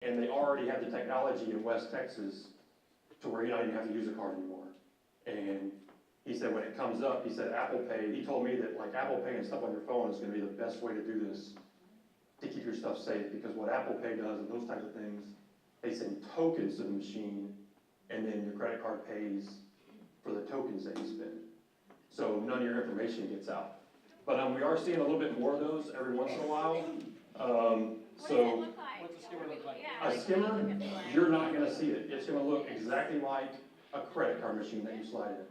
and they already have the technology in West Texas to where you don't even have to use a card anymore. And he said when it comes up, he said Apple Pay, he told me that like Apple Pay and stuff on your phone is gonna be the best way to do this, to keep your stuff safe, because what Apple Pay does and those types of things, they send tokens to the machine, and then your credit card pays for the tokens that you spend. So none of your information gets out. But we are seeing a little bit more of those every once in a while. So What's a skimmer look like? a skimmer, you're not gonna see it. It's gonna look exactly like a credit card machine that you slide in.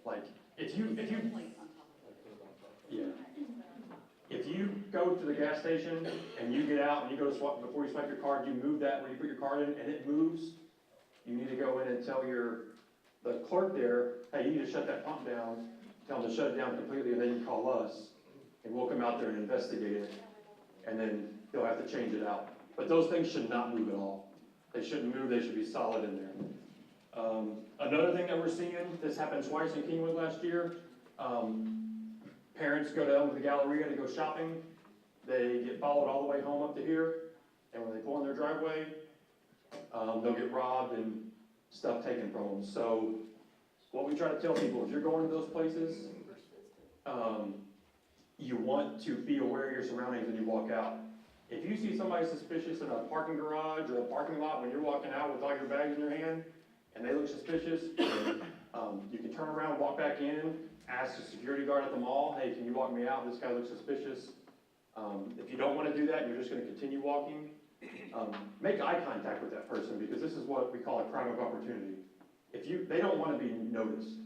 Like, if you go to the gas station and you get out and you go to swap, before you swipe your card, you move that where you put your card in and it moves, you need to go in and tell the clerk there, hey, you need to shut that pump down, tell them to shut it down completely, and then you call us, and we'll come out there and investigate it, and then they'll have to change it out. But those things should not move at all. They shouldn't move, they should be solid in there. Another thing that we're seeing, this happened twice in Kingwood last year, parents go down to the Galleria to go shopping, they get followed all the way home up to here, and when they pull in their driveway, they'll get robbed and stuff taken from them. So what we try to tell people, if you're going to those places, you want to be aware of your surroundings when you walk out. If you see somebody suspicious in a parking garage or a parking lot when you're walking out with all your bags in your hand, and they look suspicious, you can turn around, walk back in, ask the security guard at the mall, hey, can you walk me out? This guy looks suspicious. If you don't want to do that, you're just going to continue walking. Make eye contact with that person, because this is what we call a crime of opportunity. They don't want to be noticed.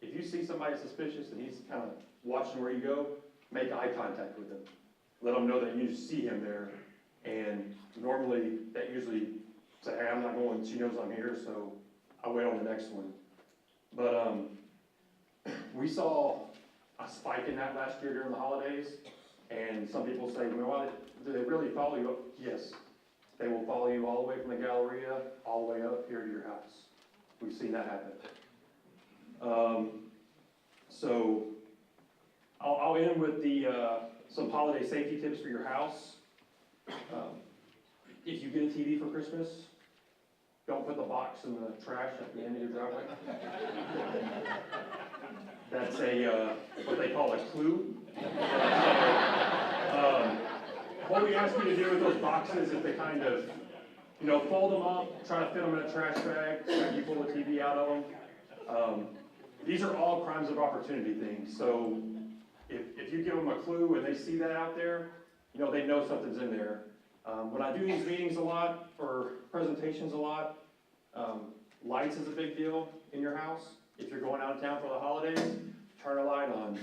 If you see somebody suspicious and he's kind of watching where you go, make eye contact with them. Let them know that you see him there, and normally that usually say, hey, I'm not going, she knows I'm here, so I'll wait on the next one. But we saw a spike in that last year during the holidays, and some people say, well, do they really follow you up? Yes. They will follow you all the way from the Galleria, all the way up here to your house. We've seen that happen. So I'll end with some holiday safety tips for your house. If you get a TV for Christmas, don't put the box in the trash at the end of your driveway. That's what they call a clue. What we ask you to do with those boxes is to kind of, fold them up, try to fit them in a trash bag, so you pull the TV out of them. These are all crimes of opportunity things. So if you give them a clue and they see that out there, they know something's in there. When I do these meetings a lot, for presentations a lot, lights is a big deal in your house. If you're going out of town for the holidays, turn a light on.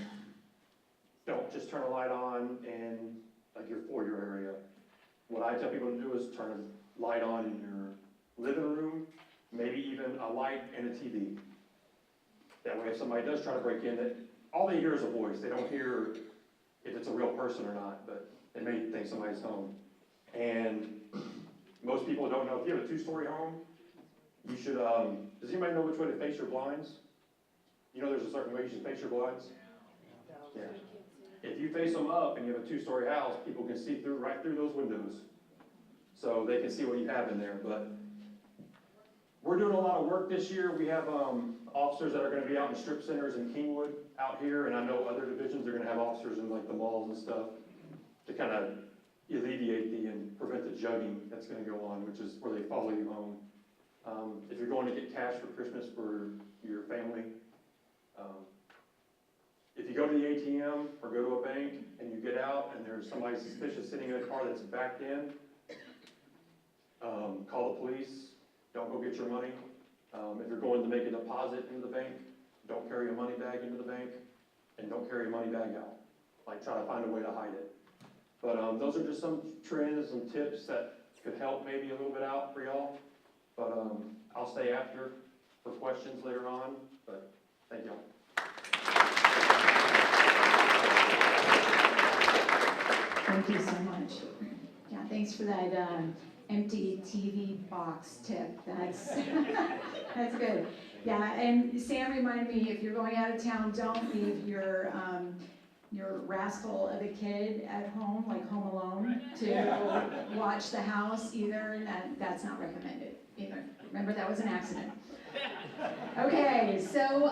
Don't just turn a light on in like your foyer area. What I tell people to do is turn a light on in your living room, maybe even a light and a TV. That way if somebody does try to break in, that all they hear is a voice. They don't hear if it's a real person or not, but they may think somebody's home. And most people don't know, if you have a 2-story home, you should, does anybody know which way to face your blinds? There's a certain way you should face your blinds? Yeah. If you face them up and you have a 2-story house, people can see right through those windows. So they can see what you have in there. But we're doing a lot of work this year. We have officers that are going to be out in strip centers in Kingwood out here, and I know other divisions are going to have officers in like the malls and stuff to kind of alleviate and prevent the jugging that's going to go on, which is where they follow you home. If you're going to get cash for Christmas for your family, if you go to the ATM or go to a bank and you get out and there's somebody suspicious sitting in a car that's backed in, call the police. Don't go get your money. If you're going to make a deposit into the bank, don't carry a money bag into the bank, and don't carry a money bag out. Like, try to find a way to hide it. But those are just some trends and tips that could help maybe a little bit out for y'all. But I'll stay after for questions later on. But thank y'all. Thank you so much. Yeah, thanks for that empty TV box tip. That's that's good. Yeah, and Sam reminded me, if you're going out of town, don't leave your your rascal of a kid at home, like Home Alone, to watch the house either. That's not recommended either. Remember, that was an accident. Okay, so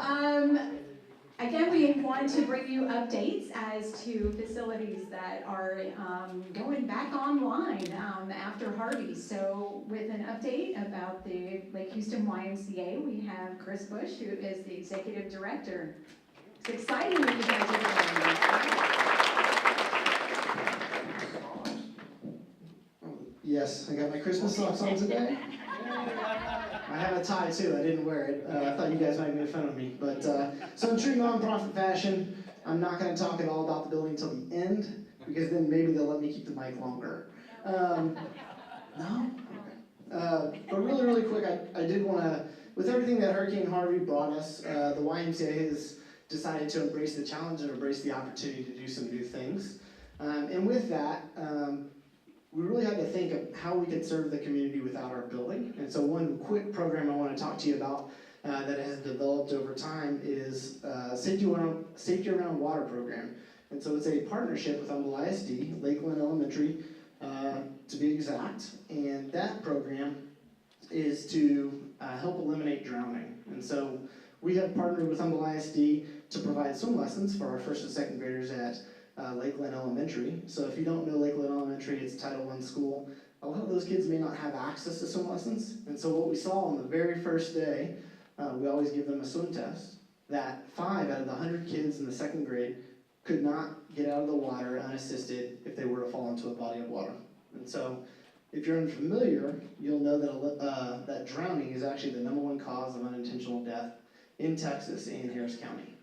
again, we want to bring you updates as to facilities that are going back online after Harvey. So with an update about the Lake Houston YMCA, we have Chris Bush, who is the executive director. It's exciting what you guys are doing. Yes, I got my Christmas socks on today. I have a tie too, I didn't wear it. I thought you guys might make fun of me. But so in true nonprofit fashion, I'm not going to talk at all about the building until the end, because then maybe they'll let me keep the mic longer. No? Okay. But really quick, I did want to, with everything that Hurricane Harvey brought us, the YMCA has decided to embrace the challenge and embrace the opportunity to do some new things. And with that, we really had to think of how we could serve the community without our building. And so one quick program I want to talk to you about that has developed over time is Safety Around Water program. And so it's a partnership with Humble ISD, Lakeland Elementary, to be exact. And that program is to help eliminate drowning. And so we have partnered with Humble ISD to provide swim lessons for our first and second graders at Lakeland Elementary. So if you don't know Lakeland Elementary, it's a Title I school. A lot of those kids may not have access to swim lessons. And so what we saw on the very first day, we always give them a swim test, that 5 out of the 100 kids in the second grade could not get out of the water unassisted if they were to fall into a body of water. And so if you're unfamiliar, you'll know that that drowning is actually the #1 cause of unintentional death in Texas and Harris County.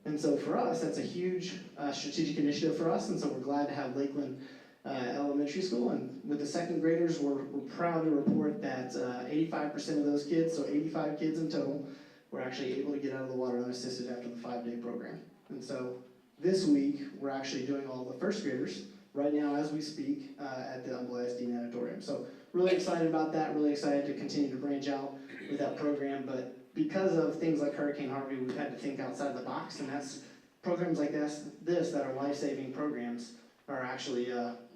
And so for us, that's a huge strategic initiative for us, and so we're glad to have Lakeland Elementary School. And with the second graders, we're proud to report that 85% of those kids, so 85 kids in total, were actually able to get out of the water unassisted after the 5-day program. And so this week, we're actually doing all the first graders right now as we speak at the Humble ISD Natatorium. So really excited about that, really excited to continue to branch out with that program. But because of things like Hurricane Harvey, we've had to think outside the box, and that's programs like this that are life-saving programs are actually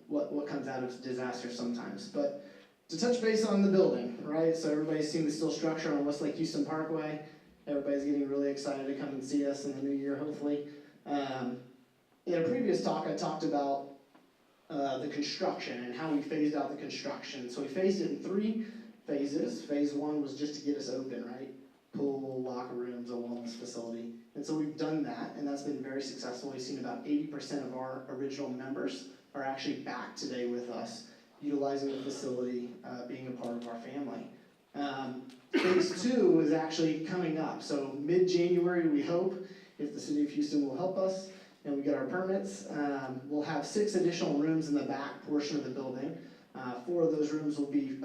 what comes out of disaster sometimes. But to touch base on the building, right? So everybody's seen the steel structure on West Lake Houston Parkway. Everybody's getting really excited to come and see us in the new year, hopefully. In a previous talk, I talked about the construction and how we phased out the construction. So we phased it in 3 phases. Phase 1 was just to get us open, right? Pool, locker rooms, a wellness facility. And so we've done that, and that's been very successful. We've seen about 80% of our original members are actually back today with us, utilizing the facility, being a part of our family. Phase 2 is actually coming up. So mid-January, we hope, if the city of Houston will help us, and we get our permits, we'll have 6 additional rooms in the back portion of the building. 4 of those rooms will be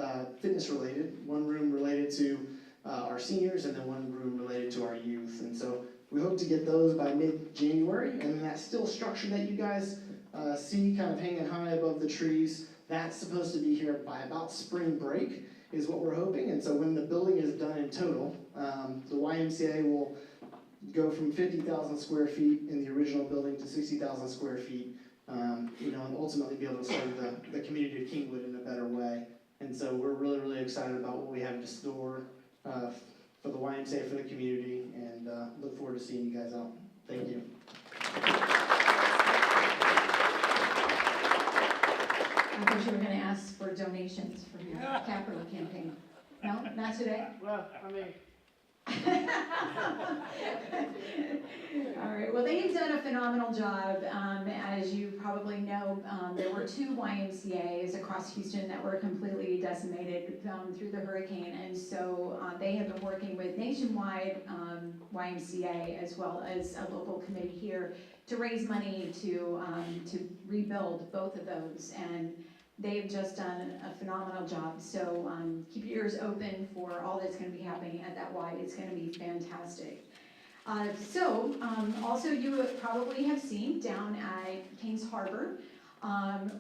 fitness related, 1 room related to our seniors, and then 1 room related to our youth. And so we hope to get those by mid-January, and then that steel structure that you guys see kind of hanging high above the trees, that's supposed to be here by about spring break, is what we're hoping. And so when the building is done in total, the YMCA will go from 50,000 square feet in the original building to 60,000 square feet, and ultimately be able to serve the community of Kingwood in a better way. And so we're really excited about what we have in store for the YMCA, for the community, and look forward to seeing you guys out. Thank you. I thought you were going to ask for donations for your capital campaign. No, not today? Well, I mean, All right, well, they've done a phenomenal job. As you probably know, there were 2 YMCAs across Houston that were completely decimated through the hurricane, and so they have been working with nationwide YMCA as well as a local committee here to raise money to rebuild both of those, and they've just done a phenomenal job. So keep your ears open for all that's going to be happening at that Y. It's going to be fantastic. Also you probably have seen down at Kings Harbor,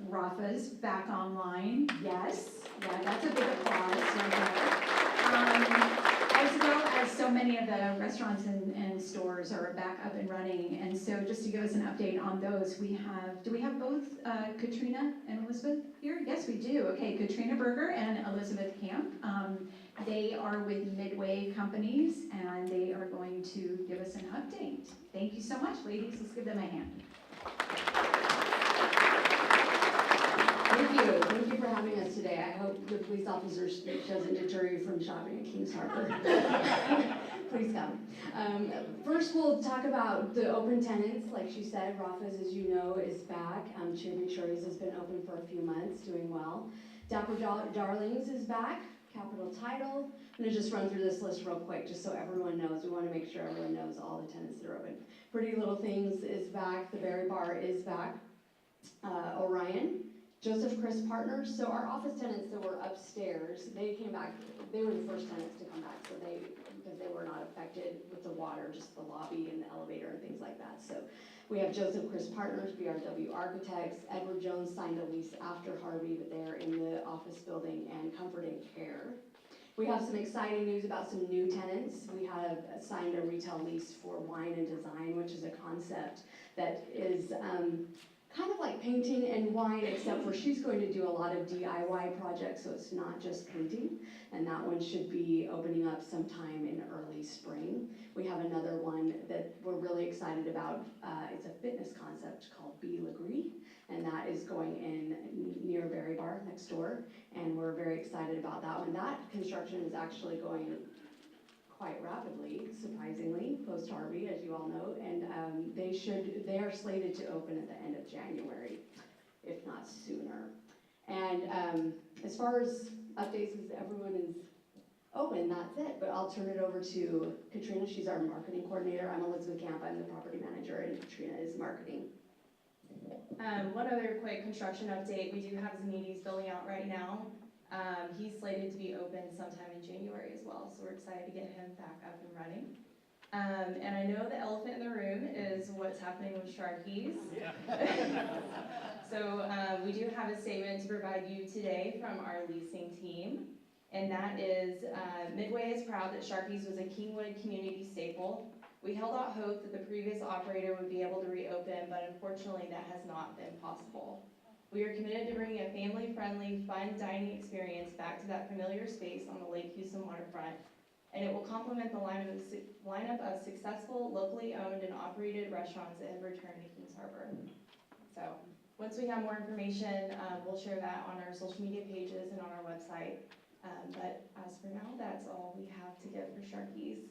Rafa's back online. Yes, yeah, that's a big applause right there. As well as so many of the restaurants and stores are back up and running, and so just to give us an update on those, do we have both Katrina and Elizabeth here? Yes, we do. Okay, Katrina Berger and Elizabeth Camp. They are with Midway Companies, and they are going to give us an update. Thank you so much, ladies. Let's give them a hand. Thank you. Thank you for having us today. I hope the police officer speech doesn't deter you from shopping at Kings Harbor. Please come. First, we'll talk about the open tenants. Like she said, Rafa's, as you know, is back. Cherry Shorties has been open for a few months, doing well. Dapper Darlings is back. Capital Title. I'm going to just run through this list real quick, just so everyone knows. We want to make sure everyone knows all the tenants that are open. Pretty Little Things is back. The Berry Bar is back. Orion. Joseph Chris Partners. So our office tenants that were upstairs, they came back. They were the first tenants to come back, so because they were not affected with the water, just the lobby and the elevator and things like that. So we have Joseph Chris Partners, BRW Architects. Edward Jones signed a lease after Harvey, but they're in the office building, and Comfort and Care. We have some exciting news about some new tenants. We have signed a retail lease for Wine and Design, which is a concept that is kind of like painting and wine, except for she's going to do a lot of DIY projects, so it's not just painting. And that one should be opening up sometime in early spring. We have another one that we're really excited about. It's a fitness concept called Be Legree, and that is going in near Berry Bar next door. And we're very excited about that one. That construction is actually going quite rapidly, surprisingly, post-Harvey, as you all know, and they are slated to open at the end of January, if not sooner. And as far as updates, as everyone is open, that's it, but I'll turn it over to Katrina. She's our marketing coordinator. I'm Elizabeth Camp, I'm the property manager, and Katrina is marketing. One other quick construction update, we do have Zanides building out right now. He's slated to be open sometime in January as well, so we're excited to get him back up and running. And I know the elephant in the room is what's happening with Sharky's. So we do have a statement to provide you today from our leasing team, and that is Midway is proud that Sharky's was a Kingwood community staple. We held out hope that the previous operator would be able to reopen, but unfortunately that has not been possible. We are committed to bringing a family-friendly, fun dining experience back to that familiar space on the Lake Houston waterfront, and it will complement the lineup of successful, locally owned and operated restaurants that have returned to Kings Harbor. So, once we have more information, we'll share that on our social media pages and on our website. But as for now, that's all we have to give for Sharky's.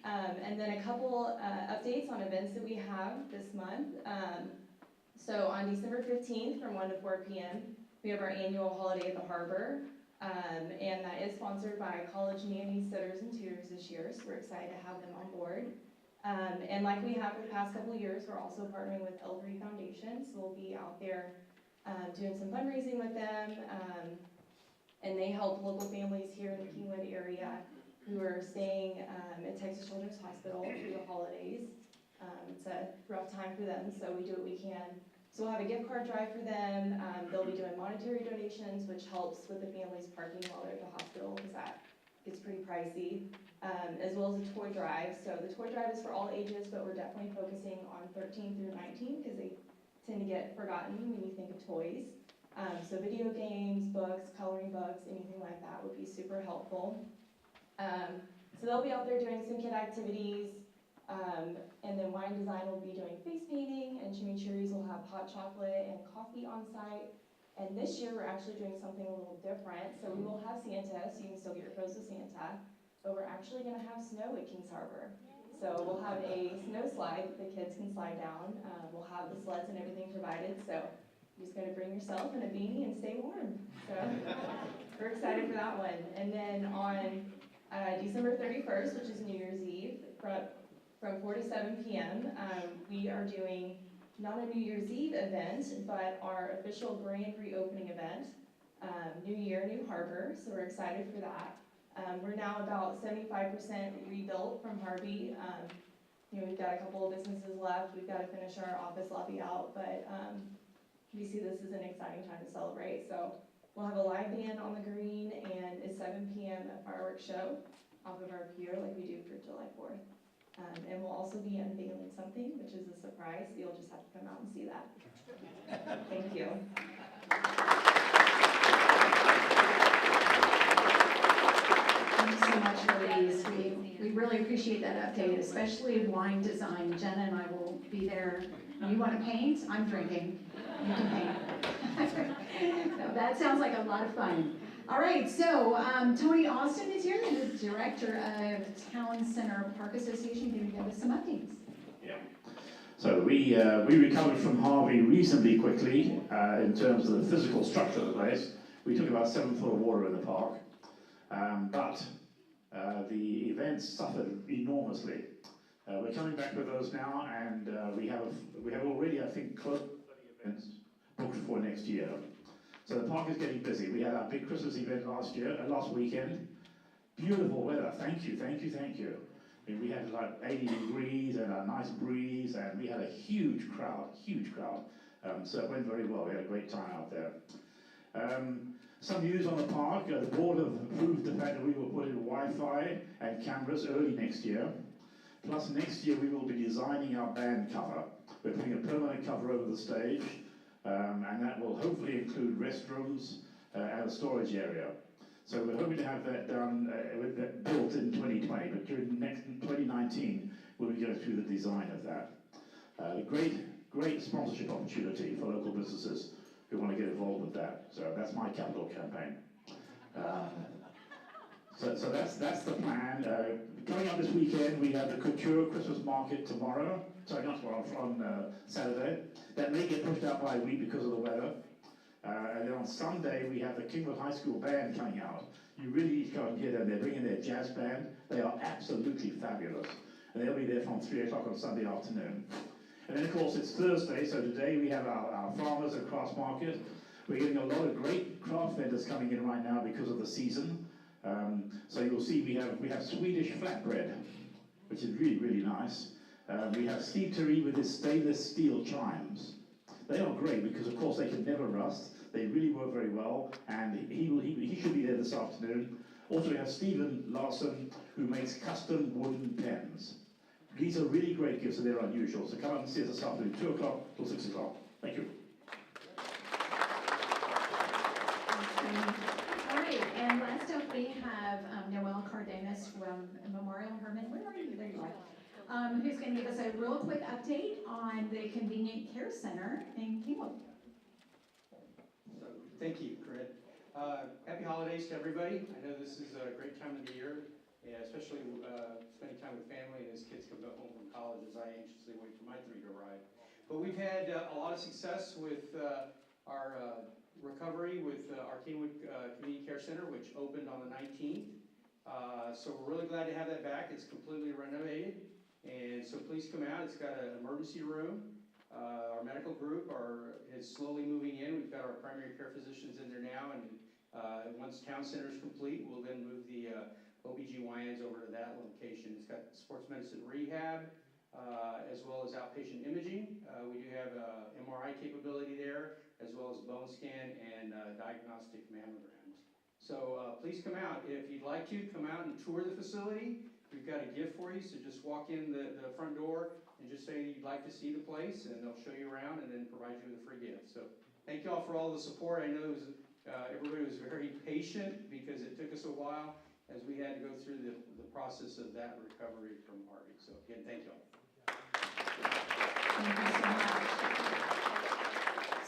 And then a couple updates on events that we have this month. So on December 15th from 1 to 4 p.m., we have our annual Holiday at the Harbor, and that is sponsored by College Nanny Sitters and Tutors this year, so we're excited to have them on board. And like we have for the past couple of years, we're also partnering with Elbury Foundation, so we'll be out there doing some fundraising with them, and they help local families here in the Kingwood area who are staying at Texas Children's Hospital through the holidays. It's a rough time for them, so we do what we can. So we'll have a gift card drive for them. They'll be doing monetary donations, which helps with the family's parking while they're at the hospital, because that gets pretty pricey, as well as a toy drive. So the toy drive is for all ages, but we're definitely focusing on 13 through 19, because they tend to get forgotten when you think of toys. So video games, books, coloring books, anything like that would be super helpful. So they'll be out there doing some kid activities. And then Wine Design will be doing face painting, and chimichurris will have hot chocolate and coffee on site. And this year we're actually doing something a little different. So we will have Santa, so you can still get your photos of Santa, but we're actually going to have snow at Kings Harbor. So we'll have a snow slide that the kids can slide down. We'll have the sleds and everything provided, so you're just going to bring yourself in a beanie and stay warm. So we're excited for that one. And then on December 31st, which is New Year's Eve, from 4 to 7 p.m., we are doing not a New Year's Eve event, but our official grand reopening event, New Year, New Harbor, so we're excited for that. We're now about 75% rebuilt from Harvey. We've got a couple of businesses left. We've got to finish our office lobby out, but we see this as an exciting time to celebrate. So we'll have a live band on the green and a 7 p.m. fireworks show. off of our pier like we do for July 4th. And we'll also be unveiling something, which is a surprise. You'll just have to come out and see that. Thank you. Thank you so much, ladies. We really appreciate that update, especially wine design. Jenna and I will be there. You want to paint? I'm drinking. You can paint. So that sounds like a lot of fun. All right, so Tony Austin is here, the Director of Town Center Park Association, going to give us some updates. Yeah. So we recovered from Harvey reasonably quickly in terms of the physical structure of the place. We took about 7 foot of water in the park, but the events suffered enormously. We're coming back with those now, and we have already, I think, close to 30 events booked for next year. So the park is getting busy. We had our big Christmas event last weekend. Beautiful weather. Thank you. I mean, we had like 80 degrees and a nice breeze, and we had a huge crowd. So it went very well. We had a great time out there. Some news on the park. The board have approved the fact that we will put in Wi-Fi and cameras early next year. Plus next year we will be designing our band cover. We're putting a permanent cover over the stage, and that will hopefully include restrooms and a storage area. So we're hoping to have that done, built in 2020, but during next 2019 we'll be going through the design of that. Great sponsorship opportunity for local businesses who want to get involved with that. So that's my capital campaign. So that's the plan. Coming up this weekend, we have the Couture Christmas Market tomorrow. Sorry, not tomorrow, on Saturday. That may get pushed out by a week because of the weather. And then on Sunday, we have the Kingwood High School Band coming out. You really need to come and hear them. They're bringing their jazz band. They are absolutely fabulous. And they'll be there from 3 o'clock on Sunday afternoon. And then, of course, it's Thursday, so today we have our farmers and crafts market. We're getting a lot of great craft vendors coming in right now because of the season. So you'll see we have Swedish flatbread, which is really nice. We have Steve Terry with his stainless steel chimes. They are great because, of course, they can never rust. They really work very well, and he should be there this afternoon. Also, we have Stephen Larson, who makes custom wooden pens. These are really great gifts, and they're unusual. So come out and see us this afternoon, 2 o'clock till 6 o'clock. Thank you. All right, and last up we have Noelle Cardenas from Memorial Herman. Where are you? There you are. Who's going to give us a real quick update on the Convenient Care Center in Kingwood. So, thank you, Corinne. Happy holidays to everybody. I know this is a great time of the year, especially spending time with family and as kids come back home from college, as I anxiously wait for my 3 to arrive. But we've had a lot of success with our recovery with our Kingwood Community Care Center, which opened on the 19th. So we're really glad to have that back. It's completely renovated. And so please come out. It's got an emergency room. Our medical group is slowly moving in. We've got our primary care physicians in there now. And once town center is complete, we'll then move the OBGYNs over to that location. It's got sports medicine rehab, as well as outpatient imaging. We do have MRI capability there, as well as bone scan and diagnostic mammograms. So please come out. If you'd like to, come out and tour the facility. We've got a gift for you, so just walk in the front door and just say you'd like to see the place, and they'll show you around and then provide you with a free gift. So thank you all for all the support. I know it was, everybody was very patient because it took us a while as we had to go through the process of that recovery from Harvey. So again, thank you all. Thank you so much.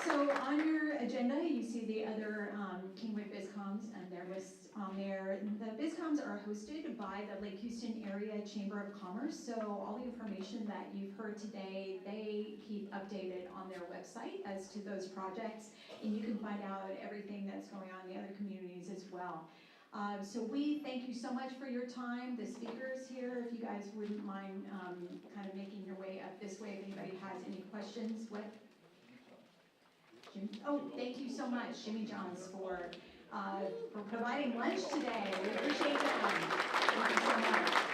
So on your agenda, you see the other Kingwood Bizcoms, and they're listed on there. The Bizcoms are hosted by the Lake Houston Area Chamber of Commerce, so all the information that you've heard today, they keep updated on their website as to those projects, and you can find out everything that's going on in the other communities as well. So we thank you so much for your time. The speakers here, if you guys wouldn't mind kind of making your way up this way, if anybody has any questions. What? Jim? Oh, thank you so much, Jimmy Johns, for providing lunch today. We appreciate that. Thank you so much.